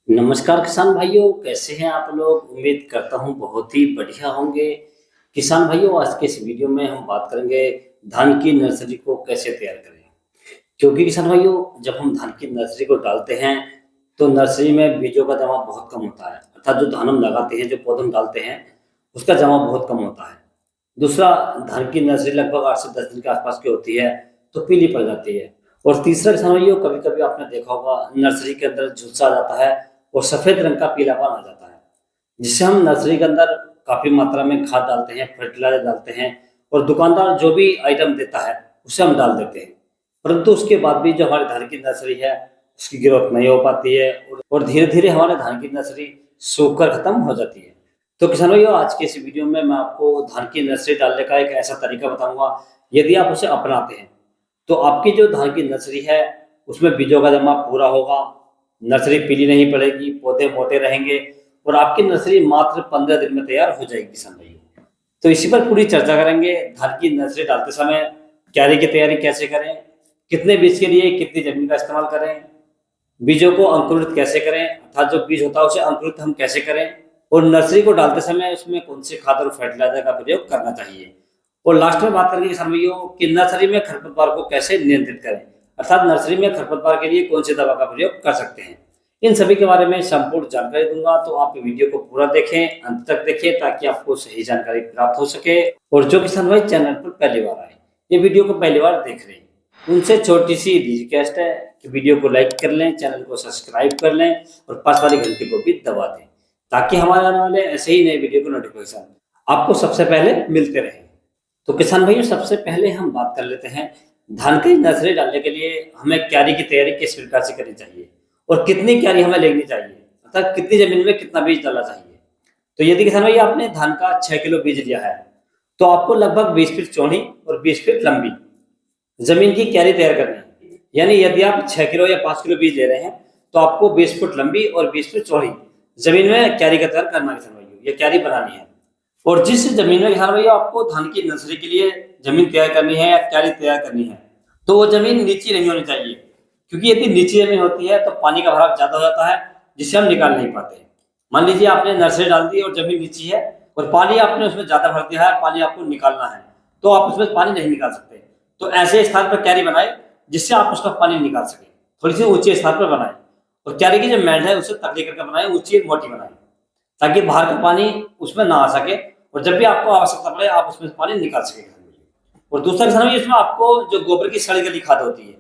नमस्कार किसान भाइयों, कैसे हैं आप लोग। उम्मीद करता हूं बहुत ही बढ़िया होंगे। किसान भाइयों, आज के इस वीडियो में हम बात करेंगे धान की नर्सरी को कैसे तैयार करें। क्योंकि किसान भाइयों, जब हम धान की नर्सरी को डालते हैं तो नर्सरी में बीजों का जमा बहुत कम होता है। अर्थात जो धान हम लगाते हैं, जो पौधे हम डालते हैं, उसका जमा बहुत कम होता है। दूसरा, धान की नर्सरी लगभग 8 से 10 दिन के आसपास की होती है, तो पीली पड़ जाती है। और तीसरा किसान भाइयों, कभी कभी आपने देखा होगा नर्सरी के अंदर झुलसा आ जाता है और सफेद रंग का पीलापन आ जाता है, जिससे हम नर्सरी के अंदर काफी मात्रा में खाद डालते हैं, फर्टिलाइजर डालते हैं और दुकानदार जो भी आइटम देता है उसे हम डाल देते हैं। परंतु उसके बाद भी जो हमारी धान की नर्सरी है उसकी ग्रोथ नहीं हो पाती है और धीरे धीरे हमारे धान की नर्सरी सूख कर खत्म हो जाती है। तो किसान भाइयों, आज के इस वीडियो में मैं आपको धान की नर्सरी डालने का एक ऐसा तरीका बताऊंगा। यदि आप उसे अपनाते हैं तो आपकी जो धान की नर्सरी है उसमें बीजों का जमा पूरा होगा, नर्सरी पीली नहीं पड़ेगी, पौधे मोटे रहेंगे और आपकी नर्सरी मात्र 15 दिन में तैयार हो जाएगी किसान भाइयों। तो इसी पर पूरी चर्चा करेंगे। धान की नर्सरी डालते समय क्यारी की तैयारी कैसे करें, कितने बीज के लिए कितनी जमीन का इस्तेमाल करें, बीजों को अंकुरित कैसे करें, अर्थात जो बीज होता है उसे अंकुरित हम कैसे करें, और नर्सरी को डालते समय उसमें कौन से खाद और फर्टिलाइजर का प्रयोग करना चाहिए। और लास्ट में बात करेंगे किसान भाइयों कि नर्सरी में खरपतवार को कैसे नियंत्रित करें, अर्थात नर्सरी में खरपतवार के लिए कौन सी दवा का प्रयोग कर सकते हैं। इन सभी के बारे में संपूर्ण जानकारी दूंगा, तो आप वीडियो को पूरा देखें, अंत तक देखें, ताकि आपको सही जानकारी प्राप्त हो सके। और जो किसान भाई चैनल पर पहली बार आए, ये वीडियो को पहली बार देख रहे हैं, उनसे छोटी सी रिक्वेस्ट है कि वीडियो को लाइक कर लें, चैनल को सब्सक्राइब कर लें और पास वाली घंटी को भी दबा दें, ताकि हमारे आने वाले ऐसे ही नए वीडियो को नोटिफिकेशन आपको सबसे पहले मिलते रहे। तो किसान भाइयों, सबसे पहले हम बात कर लेते हैं धान की नर्सरी डालने के लिए हमें क्यारी की तैयारी किस प्रकार से करनी चाहिए और कितनी क्यारी हमें लेनी चाहिए, अर्थात कितनी जमीन में कितना बीज डालना चाहिए। तो यदि किसान भाई आपने धान का 6 किलो बीज लिया है तो आपको लगभग 20 फीट चौड़ी और 20 फीट लंबी जमीन की क्यारी तैयार करनी है। यानी यदि आप 6 किलो या 5 किलो बीज ले रहे हैं तो आपको 20 फुट लंबी और 20 फीट चौड़ी जमीन में क्यारी का तैयार करना है किसान भाइयों, ये क्यारी बनानी है। और जिस जमीन में किसान भाइयों आपको धान की नर्सरी के लिए जमीन तैयार करनी है या क्यारी तैयार करनी है, तो वो जमीन नीची नहीं होनी चाहिए, क्योंकि यदि नीची जमीन होती है तो पानी का भराव ज्यादा हो जाता है, जिसे हम निकाल नहीं पाते। मान लीजिए आपने नर्सरी डाल दी और जमीन नीची है और पानी आपने उसमें ज्यादा भर दिया है, पानी आपको निकालना है तो आप उसमें पानी नहीं निकाल सकते। तो ऐसे स्थान पर क्यारी बनाए जिससे आप उसका पानी निकाल सके, थोड़ी सी ऊंचे स्थान पर बनाए और क्यारी की जो मैट है उसे तकड़ी करके बनाए, ऊंची मोटी बनाए, ताकि बाहर का पानी उसमें ना आ सके और जब भी आपको आवश्यकता पड़े आप उसमें से पानी निकाल सके। और दूसरा किसान भाई, इसमें आपको जो गोबर की सड़ी गली खाद होती है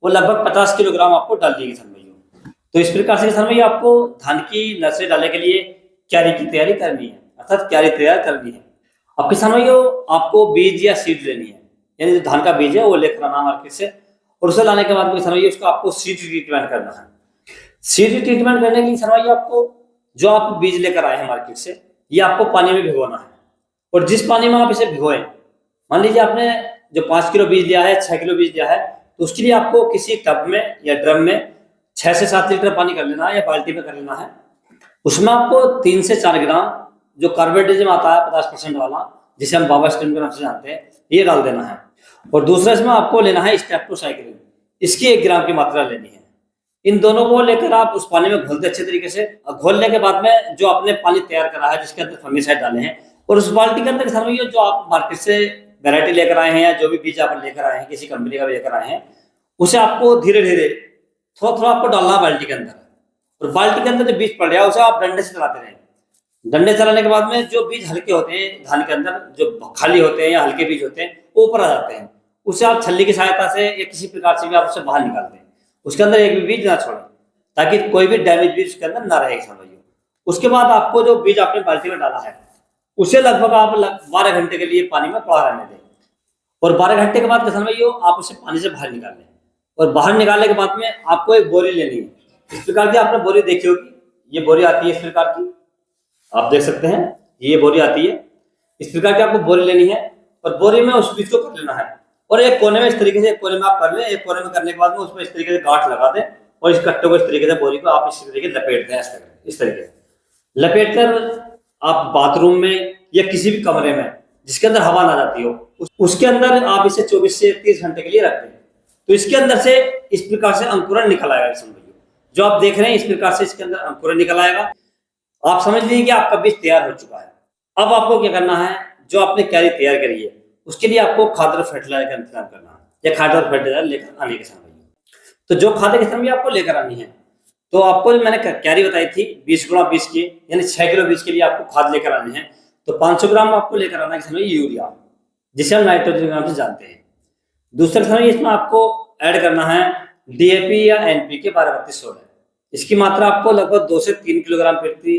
वो लगभग 50 किलोग्राम आपको डालनी है किसान भाइयों। तो इस प्रकार से किसान भाई आपको धान की नर्सरी डालने के लिए क्यारी की तैयारी करनी है, अर्थात क्यारी तैयार करनी है। अब किसान भाइयों, आपको बीज या सीड लेनी है, यानी जो धान का बीज है वो लेकर आना मार्केट से, और उसे लाने के बाद किसान भाइयों उसको आपको सीड ट्रीटमेंट करना है। सीड ट्रीटमेंट करने के लिए किसान भाइयों आपको जो आप बीज लेकर आए हैं मार्केट से, ये आपको पानी में भिगोना है। और जिस पानी में आप इसे भिगोएं, मान लीजिए आपने जो 5 किलो बीज लिया है, 6 किलो बीज लिया है, तो उसके लिए आपको किसी टब में या ड्रम में 6 से 7 लीटर पानी कर लेना है या बाल्टी में कर लेना है। उसमें आपको 3 से 4 ग्राम जो कार्बोहाइड्रेट आता है 50% वाला, जिसे हम बाबा स्टीम के नाम से जानते हैं, ये डाल देना है। और दूसरा इसमें आपको लेना है स्टेप्टोसाइक्लिन, इसकी 1 ग्राम की मात्रा लेनी है। इन दोनों को लेकर आप उस पानी में घोलते अच्छे तरीके से, घोलने के बाद में जो आपने पानी तैयार करा है जिसके अंदर फंगिसाइड डाले हैं, और उस बाल्टी के अंदर किसान भाइयों जो आप मार्केट से वैरायटी लेकर आए हैं या जो भी बीज आप लेकर आए हैं, किसी कंपनी का लेकर आए हैं, उसे आपको धीरे धीरे थोड़ा थोड़ा आपको डालना है बाल्टी के अंदर। और बाल्टी के अंदर जो बीज पड़ रहा है उसे आप डंडे से चलाते रहें। डंडे चलाने के बाद में जो बीज हल्के होते हैं धान के अंदर, जो खाली होते हैं या हल्के बीज होते हैं, वो ऊपर आ जाते हैं। उसे आप छल्ली की सहायता से या किसी प्रकार से भी आप उसे बाहर निकाल दें, उसके अंदर एक भी बीज ना छोड़ें, ताकि कोई भी डैमेज बीज उसके अंदर ना रहे किसान भाइयों। उसके बाद आपको जो बीज आपने बाल्टी में डाला है उसे लगभग आप 12 घंटे के लिए पानी में पड़ा रहने दें। और 12 घंटे के बाद किसान भाइयों आप उसे पानी से बाहर निकाल लें। और बाहर निकालने के बाद में आपको एक बोरी लेनी है। इस प्रकार की आपने बोरी देखी होगी, ये बोरी आती है इस प्रकार की, आप देख सकते हैं ये बोरी आती है। इस प्रकार की आपको बोरी लेनी है और बोरी में उस बीज को कर लेना है। और एक कोने में इस तरीके से, एक कोने में आप कर लें, एक कोने में करने के बाद में उसमें इस तरीके से गांठ लगा दें और इस कट्टे को इस तरीके से, बोरी को आप इस तरीके से लपेट दें। इस तरीके से लपेट कर आप बाथरूम में या किसी भी कमरे में जिसके अंदर हवा ना जाती हो उसके अंदर आप इसे 24 से 30 घंटे के लिए रख दें। तो इसके अंदर से इस प्रकार से अंकुरन निकल आएगा किसान भाइयों। जो आप देख रहे हैं इस प्रकार से इसके अंदर अंकुर निकल आएगा। आप समझ लीजिए कि आपका बीज तैयार हो चुका है। अब आपको क्या करना है, जो आपने क्यारी तैयार करी है उसके लिए आपको खाद और फर्टिलाइजर का इंतजाम करना है या खाद और फर्टिलाइजर लेकर आने के समय। तो जो खाद किसान भी आपको लेकर आनी है, तो आपको मैंने क्यारी बताई थी 20x20 की, यानी 6 किलो बीज के लिए आपको खाद लेकर आनी है। तो 500 ग्राम आपको लेकर आना है किसान यूरिया, जिसे हम नाइट्रोजन ग्राम से जानते हैं। दूसरा किसान इसमें आपको ऐड करना है डीएपी या एनपीके 12-32-16। इसकी मात्रा आपको लगभग 2 से 3 किलोग्राम प्रति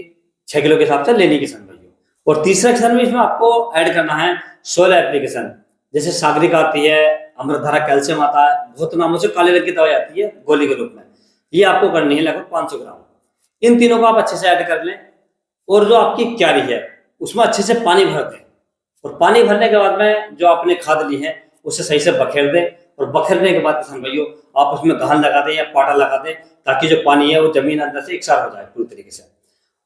6 किलो के हिसाब से लेनी किसान भाइयों। और तीसरा किसान में इसमें आपको ऐड करना है सोयल एप्लीकेशन, जैसे सागरिक आती है, अमृतधारा कैल्शियम आता है, बहुत नामों से काले रंग की दवाई आती है गोली के रूप में, ये आपको करनी है लगभग 500 ग्राम। इन तीनों को आप अच्छे से ऐड कर लें और जो आपकी क्यारी है उसमें अच्छे से पानी भर दें। और पानी भरने के बाद में जो आपने खाद ली है उसे सही से बखेर दें। और बखेरने के बाद किसान भाइयों आप उसमें गहन लगा दें या पाटा लगा दें, ताकि जो पानी है वो जमीन अंदर से इकसार हो जाए पूरी तरीके से।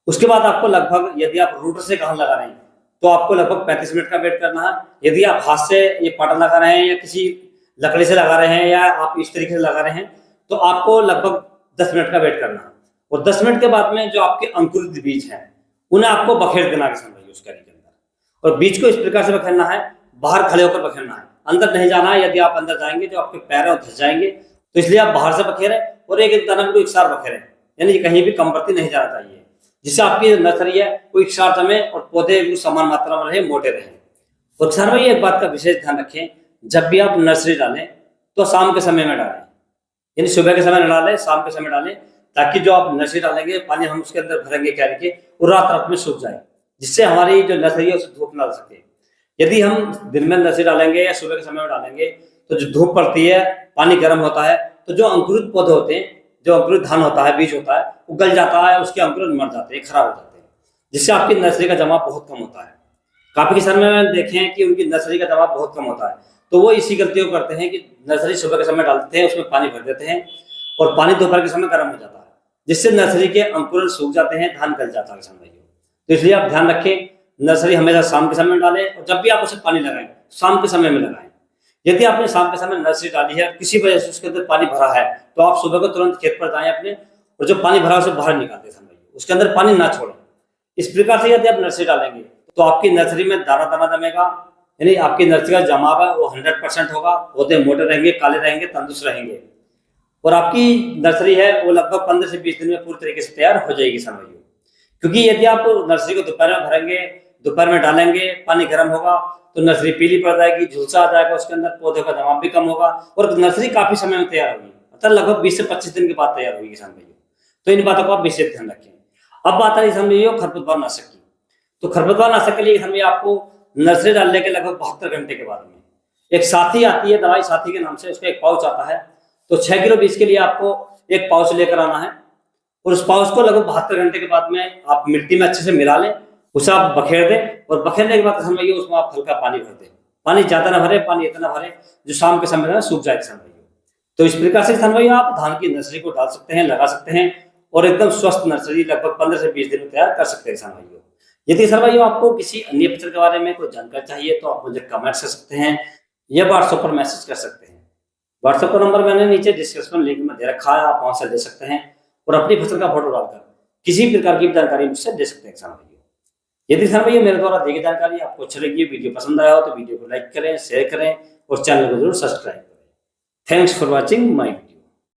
उसके बाद आपको लगभग, यदि आप रूटर से गहन लगा रहे हैं तो आपको लगभग 35 मिनट का वेट करना है। यदि आप हाथ से ये पाटा लगा रहे हैं या किसी लकड़ी से लगा रहे हैं या आप इस तरीके से लगा रहे हैं तो आपको लगभग 10 मिनट का वेट करना है। और 10 मिनट के बाद में जो आपके अंकुरित बीज हैं उन्हें आपको बखेर देना किसान भाई उस क्यारी के अंदर। और बीज को इस प्रकार से बखेरना है, बाहर खड़े होकर बखेरना है, अंदर नहीं जाना है। यदि आप अंदर जाएंगे तो आपके पैर और धस जाएंगे, तो इसलिए आप बाहर से बखेरें और एक एक दाना को एक साथ बखेरें, यानी कहीं भी कमबरती नहीं जाना चाहिए, जिससे आपकी नर्सरी है वो एक साथ जमे और पौधे समान मात्रा में रहे, मोटे रहे। और किसान भाई एक बात का विशेष ध्यान रखें, जब भी आप नर्सरी डालें तो शाम के समय में डालें, यानी सुबह के समय न डालें, शाम के समय डालें, ताकि जो आप नर्सरी डालेंगे पानी हम उसके अंदर भरेंगे क्यारी के, और रात रात में सूख जाए, जिससे हमारी जो नर्सरी है उसे धूप ना लग सके। यदि हम दिन में नर्सरी डालेंगे या सुबह के समय में डालेंगे तो जो धूप पड़ती है, पानी गर्म होता है, तो जो अंकुरित पौधे होते हैं, जो अंकुरित धान होता है, बीज होता है, वो गल जाता है, उसके अंकुर मर जाते हैं, खराब हो जाते हैं, जिससे आपकी नर्सरी का जमा बहुत कम होता है। काफी किसान में देखे हैं कि उनकी नर्सरी का जमा बहुत कम होता है, तो वो इसी गलती को करते हैं कि नर्सरी सुबह के समय डालते हैं, उसमें पानी भर देते हैं और पानी दोपहर के समय गर्म हो जाता है, जिससे नर्सरी के अंकुरण सूख जाते हैं, धान गल जाता है किसान भाइयों। तो इसलिए आप ध्यान रखें, नर्सरी हमेशा शाम के समय में डालें और जब भी आप उसे पानी लगाएं शाम के समय में लगाएं। यदि आपने शाम के समय नर्सरी डाली है, किसी वजह से उसके अंदर पानी भरा है, तो आप सुबह को तुरंत खेत पर जाएं अपने, और जो पानी भरा उसे बाहर निकाल दें, उसके अंदर पानी ना छोड़ें। इस प्रकार से यदि आप नर्सरी डालेंगे तो आपकी नर्सरी में दाना दाना जमेगा, यानी आपकी नर्सरी का जमाव है वो 100% होगा, पौधे मोटे रहेंगे, काले रहेंगे, तंदुरुस्त रहेंगे, और आपकी नर्सरी है वो लगभग 15 से 20 दिन में पूरी तरीके से तैयार हो जाएगी किसान भाइयों। क्योंकि यदि आप नर्सरी को दोपहर में भरेंगे, दोपहर में डालेंगे, पानी गर्म होगा तो नर्सरी पीली पड़ जाएगी, झुलसा आ जाएगा, उसके अंदर पौधे का जमाव भी कम होगा और नर्सरी काफी समय में तैयार होगी, मतलब लगभग 20 से 25 दिन के बाद तैयार होगी किसान भाइयों। तो इन बातों को आप विशेष ध्यान रखें। अब बात है किसान भाइयों खरपतवार नाशक की। तो खरपतवार नाशक के लिए किसान भैया आपको नर्सरी डालने के लगभग 72 घंटे के बाद में एक साथी आती है, दवाई साथी के नाम से, उसका एक पाउच आता है। तो 6 किलो बीज के लिए आपको एक पाउच लेकर आना है और उस पाउच को लगभग 72 घंटे के बाद में आप मिट्टी में अच्छे से मिला लें, उसे आप बखेर दें और बखेरने के बाद किसान भाइयों उसमें आप हल्का पानी भर दें। पानी ज्यादा ना भरे, पानी इतना भरे जो शाम के समय में सूख जाए किसान भाइयों। तो इस प्रकार से किसान भाइयों आप धान की नर्सरी को डाल सकते हैं, लगा सकते हैं और एकदम स्वस्थ नर्सरी लगभग 15 से 20 दिन में तैयार कर सकते हैं किसान भाइयों। यदि किसान भाइयों आपको किसी अन्य फसल के बारे में कोई जानकारी चाहिए तो आप मुझे कमेंट कर सकते हैं या व्हाट्सएप पर मैसेज कर सकते हैं। व्हाट्सएप का नंबर मैंने नीचे डिस्क्रिप्शन लिंक में दे रखा है, आप वहां से ले सकते हैं और अपनी फसल का फोटो डालकर किसी प्रकार की जानकारी मुझसे दे सकते हैं किसान भाइयों। यदि किसान भाइयों मेरे द्वारा दी गई जानकारी आपको अच्छी लगी, वीडियो पसंद आया हो तो वीडियो को लाइक करें, शेयर करें और चैनल को जरूर सब्सक्राइब करें। Thanks for watching my